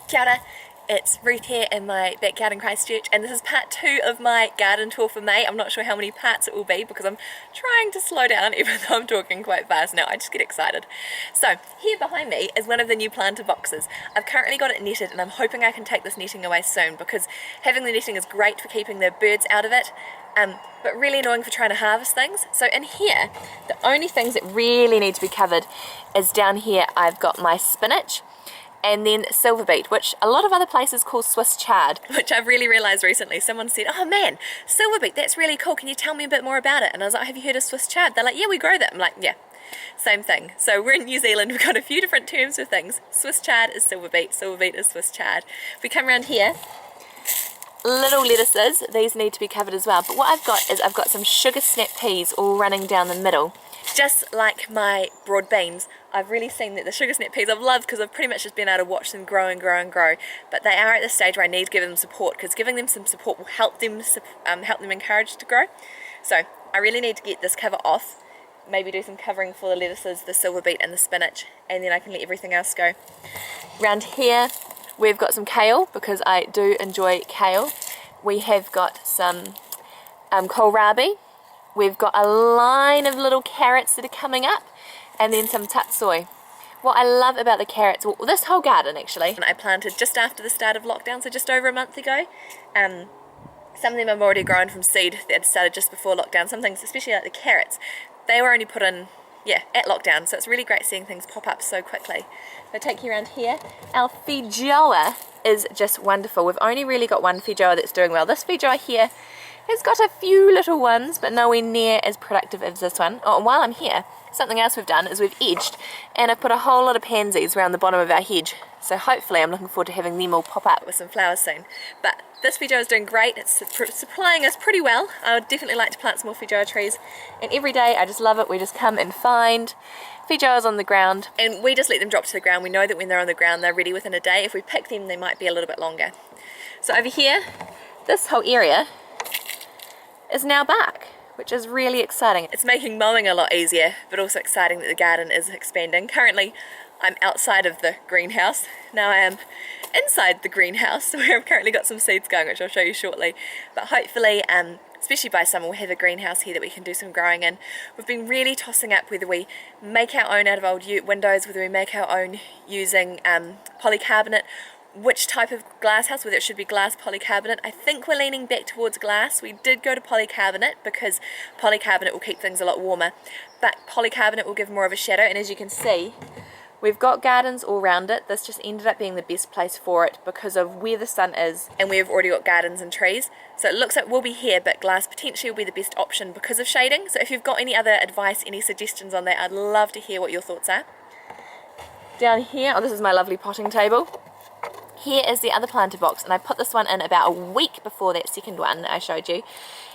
Kia ora, it's Ruth here in my backyard in Christchurch, and this is part 2 of my garden tour for May. I'm not sure how many parts it will be because I'm trying to slow down even though I'm talking quite fast now. I just get excited. So here behind me is one of the new planter boxes. I've currently got it netted and I'm hoping I can take this netting away soon because having the netting is great for keeping the birds out of it, but really annoying for trying to harvest things. So in here, the only things that really need to be covered is down here I've got my spinach, and then silver beet, which a lot of other places call Swiss chard, which I've really realised recently. Someone said, oh man, silver beet, that's really cool, can you tell me a bit more about it? And I was like, have you heard of Swiss chard? They're like, yeah, we grow that. I'm like, yeah, same thing. So we're in New Zealand, we've got a few different terms for things. Swiss chard is silver beet is Swiss chard. If we come around here, little lettuces, these need to be covered as well. But what I've got is I've got some sugar snap peas all running down the middle. Just like my broad beans, I've really seen that the sugar snap peas I've loved because I've pretty much just been able to watch them grow and grow and grow. But they are at the stage where I need to give them support because giving them some support will help them encourage to grow. So I really need to get this cover off, maybe do some covering for the lettuces, the silver beet and the spinach, and then I can let everything else go. Around here we've got some kale because I do enjoy kale. We have got some kohlrabi. We've got a line of little carrots that are coming up, and then some tatsoi. What I love about the carrots, well, this whole garden actually, I planted just after the start of lockdown, so just over a month ago. Some of them have already grown from seed that had started just before lockdown. Some things, especially like the carrots, they were only put in, yeah, at lockdown, so it's really great seeing things pop up so quickly. If I take you around here, our feijoa is just wonderful. We've only really got one feijoa that's doing well. This feijoa here has got a few little ones, but nowhere near as productive as this one. Oh, and while I'm here, something else we've done is we've edged, and I've put a whole lot of pansies around the bottom of our hedge. So hopefully I'm looking forward to having them all pop up with some flowers soon. But this feijoa is doing great. It's supplying us pretty well. I would definitely like to plant some more feijoa trees. And every day, I just love it. We just come and find feijoas on the ground, and we just let them drop to the ground. We know that when they're on the ground, they're ready within a day. If we pick them, they might be a little bit longer. So over here, this whole area is now bark, which is really exciting. It's making mowing a lot easier, but also exciting that the garden is expanding. Currently, I'm outside of the greenhouse. Now I am inside the greenhouse, where I've currently got some seeds going, which I'll show you shortly. But hopefully, especially by summer, we'll have a greenhouse here that we can do some growing in. We've been really tossing up whether we make our own out of old windows, whether we make our own using polycarbonate, which type of glass house, whether it should be glass polycarbonate. I think we're leaning back towards glass. We did go to polycarbonate because polycarbonate will keep things a lot warmer, but polycarbonate will give more of a shadow, and as you can see, we've got gardens all around it. This just ended up being the best place for it because of where the sun is, and we've already got gardens and trees. So it looks like we'll be here, but glass potentially will be the best option because of shading. So if you've got any other advice, any suggestions on that, I'd love to hear what your thoughts are. Down here, oh, this is my lovely potting table. Here is the other planter box, and I put this one in about a week before that second one that I showed you.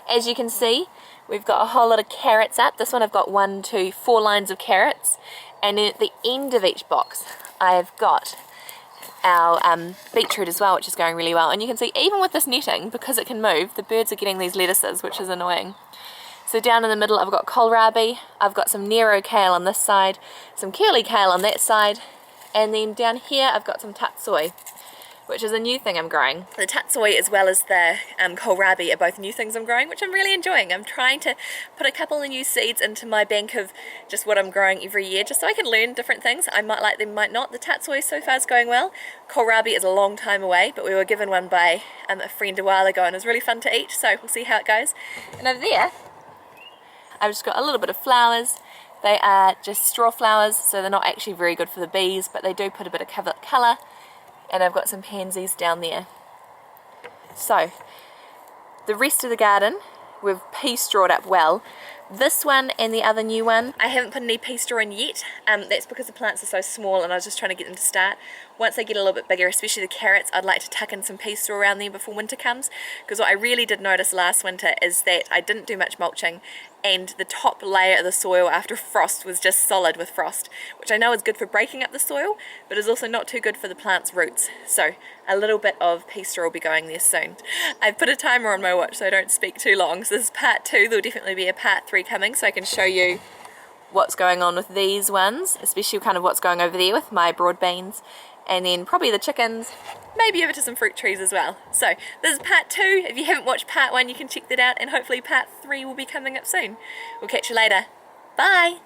As you can see, we've got a whole lot of carrots up. This one I've got 1, 2, 4 lines of carrots, and then at the end of each box I've got our beetroot as well, which is going really well. And you can see even with this netting, because it can move, the birds are getting these lettuces, which is annoying. So down in the middle I've got kohlrabi, I've got some Nero kale on this side, some curly kale on that side, and then down here I've got some tatsoi, which is a new thing I'm growing. The tatsoi as well as the kohlrabi are both new things I'm growing, which I'm really enjoying. I'm trying to put a couple of new seeds into my bank of just what I'm growing every year, just so I can learn different things. I might like them, might not. The tatsoi so far is going well. Kohlrabi is a long time away, but we were given one by a friend a while ago, and it was really fun to eat, so we'll see how it goes. And over there, I've just got a little bit of flowers. They are just straw flowers, so they're not actually very good for the bees, but they do put a bit of colour. And I've got some pansies down there. So the rest of the garden we've pea strawed up well. This one and the other new one, I haven't put any pea straw in yet. That's because the plants are so small and I was just trying to get them to start. Once they get a little bit bigger, especially the carrots, I'd like to tuck in some pea straw around there before winter comes, because what I really did notice last winter is that I didn't do much mulching, and the top layer of the soil after frost was just solid with frost, which I know is good for breaking up the soil, but is also not too good for the plant's roots. So a little bit of pea straw will be going there soon. I've put a timer on my watch so I don't speak too long, so this is part 2. There'll definitely be a part 3 coming, so I can show you what's going on with these ones, especially kind of what's going over there with my broad beans. and then probably the chickens, maybe over to some fruit trees as well. So this is part 2. If you haven't watched part 1, you can check that out, and hopefully part 3 will be coming up soon. We'll catch you later. Bye!